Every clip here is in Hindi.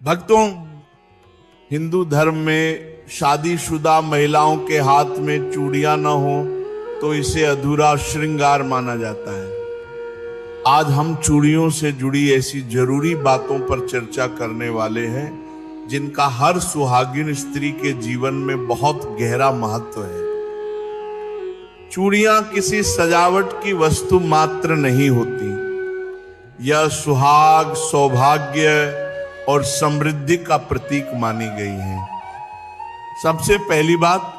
भक्तों, हिंदू धर्म में शादीशुदा महिलाओं के हाथ में चूड़ियां न हो तो इसे अधूरा श्रृंगार माना जाता है। आज हम चूड़ियों से जुड़ी ऐसी जरूरी बातों पर चर्चा करने वाले हैं जिनका हर सुहागिन स्त्री के जीवन में बहुत गहरा महत्व है। चूड़ियां किसी सजावट की वस्तु मात्र नहीं होती, यह सुहाग, सौभाग्य और समृद्धि का प्रतीक मानी गई है। सबसे पहली बात,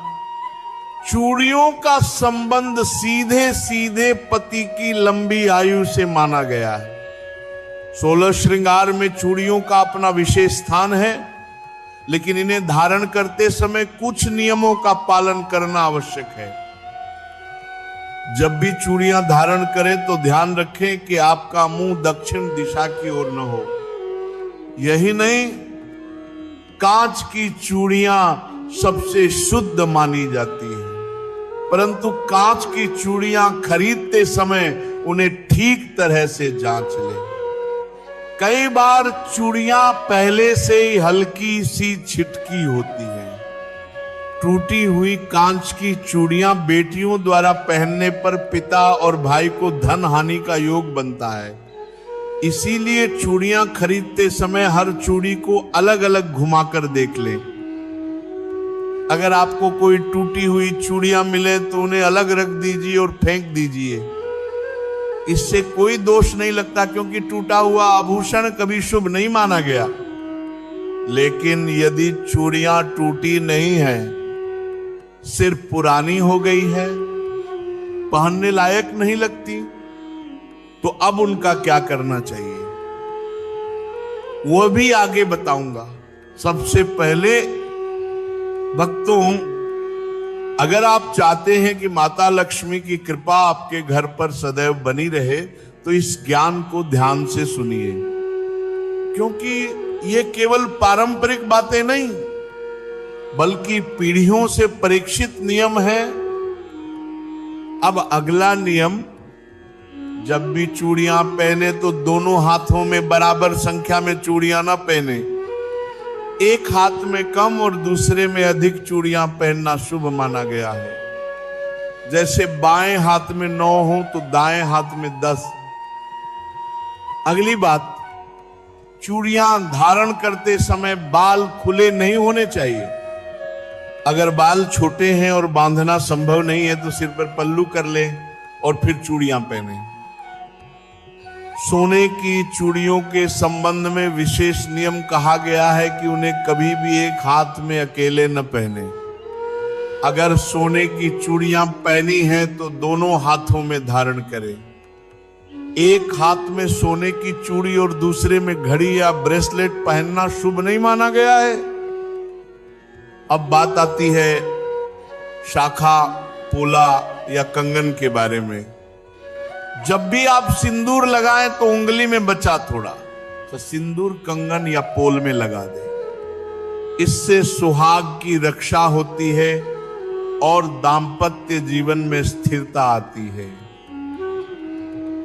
चूड़ियों का संबंध सीधे सीधे पति की लंबी आयु से माना गया है। 16 श्रृंगार में चूड़ियों का अपना विशेष स्थान है, लेकिन इन्हें धारण करते समय कुछ नियमों का पालन करना आवश्यक है। जब भी चूड़ियां धारण करें तो ध्यान रखें कि आपका मुंह दक्षिण दिशा की ओर न हो। यही नहीं, कांच की चूड़ियां सबसे शुद्ध मानी जाती है, परंतु कांच की चूड़ियां खरीदते समय उन्हें ठीक तरह से जांच लें। कई बार चूड़ियां पहले से ही हल्की सी छिटकी होती हैं। टूटी हुई कांच की चूड़ियां बेटियों द्वारा पहनने पर पिता और भाई को धन हानि का योग बनता है। इसीलिए चूड़ियां खरीदते समय हर चूड़ी को अलग अलग घुमाकर देख लें। अगर आपको कोई टूटी हुई चूड़ियां मिले तो उन्हें अलग रख दीजिए और फेंक दीजिए। इससे कोई दोष नहीं लगता, क्योंकि टूटा हुआ आभूषण कभी शुभ नहीं माना गया। लेकिन यदि चूड़ियां टूटी नहीं है, सिर्फ पुरानी हो गई है, पहनने लायक नहीं लगती, तो अब उनका क्या करना चाहिए वो भी आगे बताऊंगा। सबसे पहले भक्तों, अगर आप चाहते हैं कि माता लक्ष्मी की कृपा आपके घर पर सदैव बनी रहे तो इस ज्ञान को ध्यान से सुनिए, क्योंकि ये केवल पारंपरिक बातें नहीं बल्कि पीढ़ियों से परीक्षित नियम है। अब अगला नियम, जब भी चूड़ियां पहने तो दोनों हाथों में बराबर संख्या में चूड़ियां ना पहने। एक हाथ में कम और दूसरे में अधिक चूड़ियां पहनना शुभ माना गया है। जैसे बाएं हाथ में 9 हो तो दाएं हाथ में 10। अगली बात, चूड़ियां धारण करते समय बाल खुले नहीं होने चाहिए। अगर बाल छोटे हैं और बांधना संभव नहीं है तो सिर पर पल्लू कर लें और फिर चूड़ियां पहने। सोने की चूड़ियों के संबंध में विशेष नियम कहा गया है कि उन्हें कभी भी एक हाथ में अकेले न पहने। अगर सोने की चूड़ियां पहनी हैं तो दोनों हाथों में धारण करें। एक हाथ में सोने की चूड़ी और दूसरे में घड़ी या ब्रेसलेट पहनना शुभ नहीं माना गया है। अब बात आती है शाखा, पोला या कंगन के बारे में। जब भी आप सिंदूर लगाएं तो उंगली में बचा थोड़ा, तो सिंदूर कंगन या पोल में लगा दें। इससे सुहाग की रक्षा होती है और दांपत्य जीवन में स्थिरता आती है।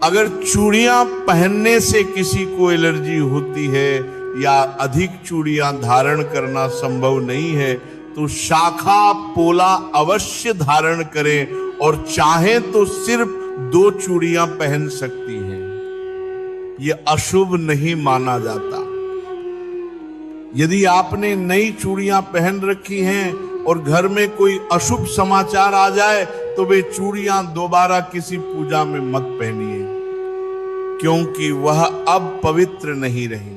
अगर चूड़ियां पहनने से किसी को एलर्जी होती है या अधिक चूड़ियां धारण करना संभव नहीं है तो शाखा, पोला अवश्य धारण करें और चाहें तो सिर्फ 2 चूड़ियां पहन सकती हैं। यह अशुभ नहीं माना जाता। यदि आपने नई चूड़ियां पहन रखी हैं और घर में कोई अशुभ समाचार आ जाए तो वे चूड़ियां दोबारा किसी पूजा में मत पहनिए, क्योंकि वह अब पवित्र नहीं रही।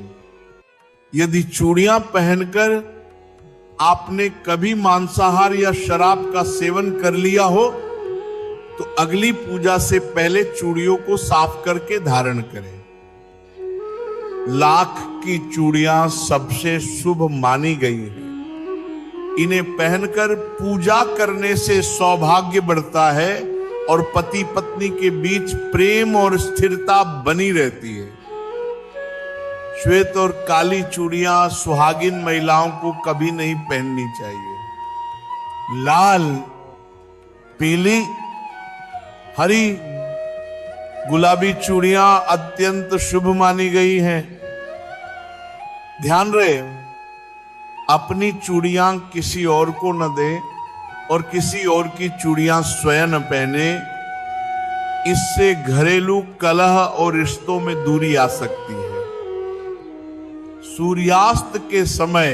यदि चूड़ियां पहनकर आपने कभी मांसाहार या शराब का सेवन कर लिया हो तो अगली पूजा से पहले चूड़ियों को साफ करके धारण करें। लाख की चूड़ियां सबसे शुभ मानी गई हैं। इन्हें पहनकर पूजा करने से सौभाग्य बढ़ता है और पति पत्नी के बीच प्रेम और स्थिरता बनी रहती है। श्वेत और काली चूड़ियां सुहागिन महिलाओं को कभी नहीं पहननी चाहिए। लाल, पीली, हरी, गुलाबी चूड़ियां अत्यंत शुभ मानी गई हैं। ध्यान रहे, अपनी चूड़ियां किसी और को न दें और किसी और की चूड़ियां स्वयं न पहने। इससे घरेलू कलह और रिश्तों में दूरी आ सकती है। सूर्यास्त के समय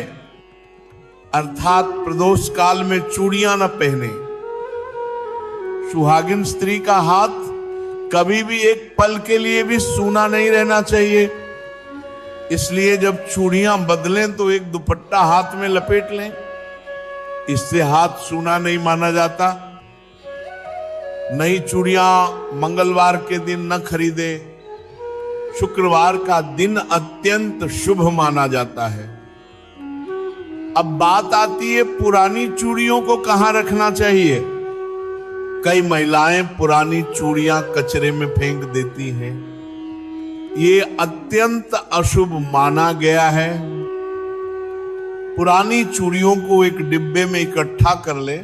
अर्थात प्रदोष काल में चूड़ियां न पहने। सुहागिन स्त्री का हाथ कभी भी एक पल के लिए भी सूना नहीं रहना चाहिए। इसलिए जब चूड़ियां बदलें तो एक दुपट्टा हाथ में लपेट लें। इससे हाथ सूना नहीं माना जाता। नई चूड़ियां मंगलवार के दिन न खरीदें। शुक्रवार का दिन अत्यंत शुभ माना जाता है। अब बात आती है पुरानी चूड़ियों को कहां रखना चाहिए। कई महिलाएं पुरानी चूड़ियां कचरे में फेंक देती हैं। ये अत्यंत अशुभ माना गया है। पुरानी चूड़ियों को एक डिब्बे में इकट्ठा कर ले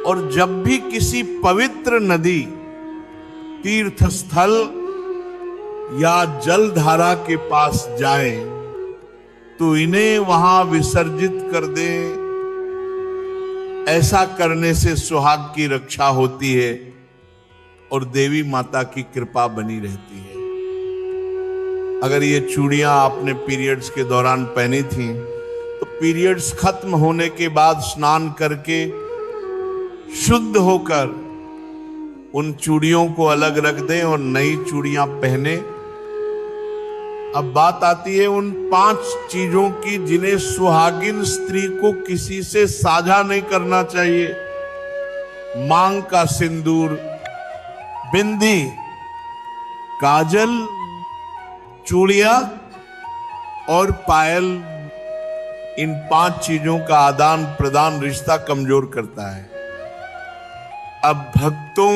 और जब भी किसी पवित्र नदी, तीर्थ स्थल या जलधारा के पास जाए तो इन्हें वहां विसर्जित कर दे। ऐसा करने से सुहाग की रक्षा होती है और देवी माता की कृपा बनी रहती है। अगर ये चूड़ियां आपने पीरियड्स के दौरान पहनी थी तो पीरियड्स खत्म होने के बाद स्नान करके शुद्ध होकर उन चूड़ियों को अलग रख दें और नई चूड़ियां पहने। अब बात आती है उन 5 चीजों की जिन्हें सुहागिन स्त्री को किसी से साझा नहीं करना चाहिए। मांग का सिंदूर, बिंदी, काजल, चूड़ियां और पायल। इन 5 चीजों का आदान प्रदान रिश्ता कमजोर करता है। अब भक्तों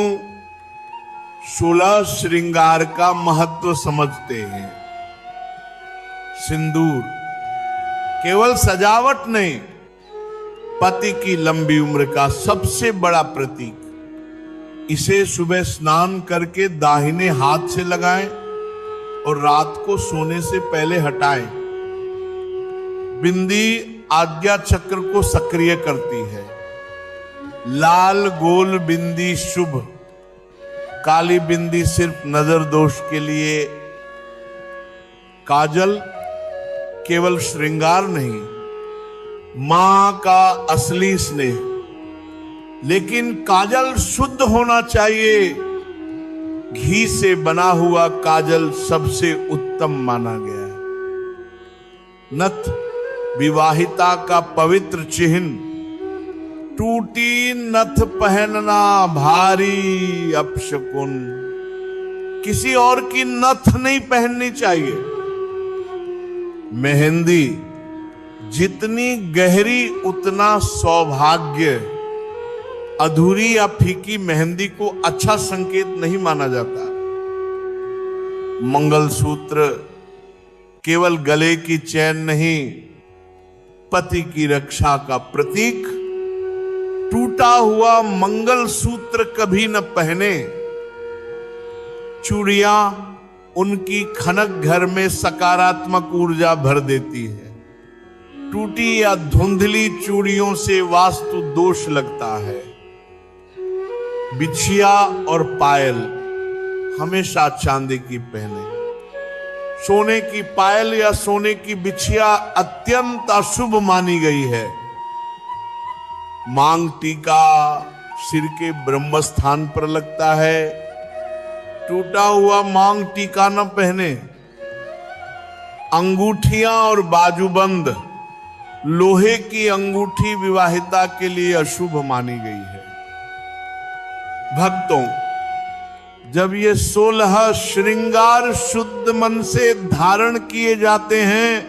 16 श्रृंगार का महत्व समझते हैं। सिंदूर केवल सजावट नहीं, पति की लंबी उम्र का सबसे बड़ा प्रतीक। इसे सुबह स्नान करके दाहिने हाथ से लगाएं और रात को सोने से पहले हटाएं। बिंदी आज्ञा चक्र को सक्रिय करती है। लाल गोल बिंदी शुभ, काली बिंदी सिर्फ नजर दोष के लिए। काजल केवल श्रृंगार नहीं, मां का असली स्नेह। लेकिन काजल शुद्ध होना चाहिए। घी से बना हुआ काजल सबसे उत्तम माना गया है। नथ विवाहिता का पवित्र चिन्ह। टूटी नथ पहनना भारी अपशकुन। किसी और की नथ नहीं पहननी चाहिए। मेहंदी जितनी गहरी उतना सौभाग्य। अधूरी या फीकी मेहंदी को अच्छा संकेत नहीं माना जाता। मंगलसूत्र केवल गले की चैन नहीं, पति की रक्षा का प्रतीक। टूटा हुआ मंगलसूत्र कभी न पहने। चूड़ियां उनकी खनक घर में सकारात्मक ऊर्जा भर देती है। टूटी या धुंधली चूड़ियों से वास्तु दोष लगता है। बिछिया और पायल हमेशा चांदी की पहने। सोने की पायल या सोने की बिछिया अत्यंत अशुभ मानी गई है। मांग टीका सिर के ब्रह्म स्थान पर लगता है। टूटा हुआ मांग टीका न पहने। अंगूठियां और बाजूबंद, लोहे की अंगूठी विवाहिता के लिए अशुभ मानी गई है। भक्तों, जब ये 16 श्रृंगार शुद्ध मन से धारण किए जाते हैं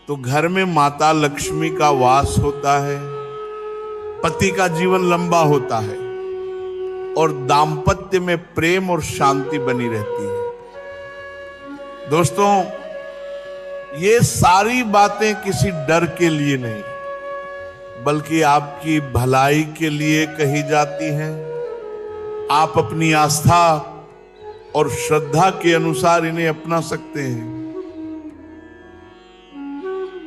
तो घर में माता लक्ष्मी का वास होता है। पति का जीवन लंबा होता है और दाम्पत्य में प्रेम और शांति बनी रहती है। दोस्तों, ये सारी बातें किसी डर के लिए नहीं बल्कि आपकी भलाई के लिए कही जाती हैं। आप अपनी आस्था और श्रद्धा के अनुसार इन्हें अपना सकते हैं।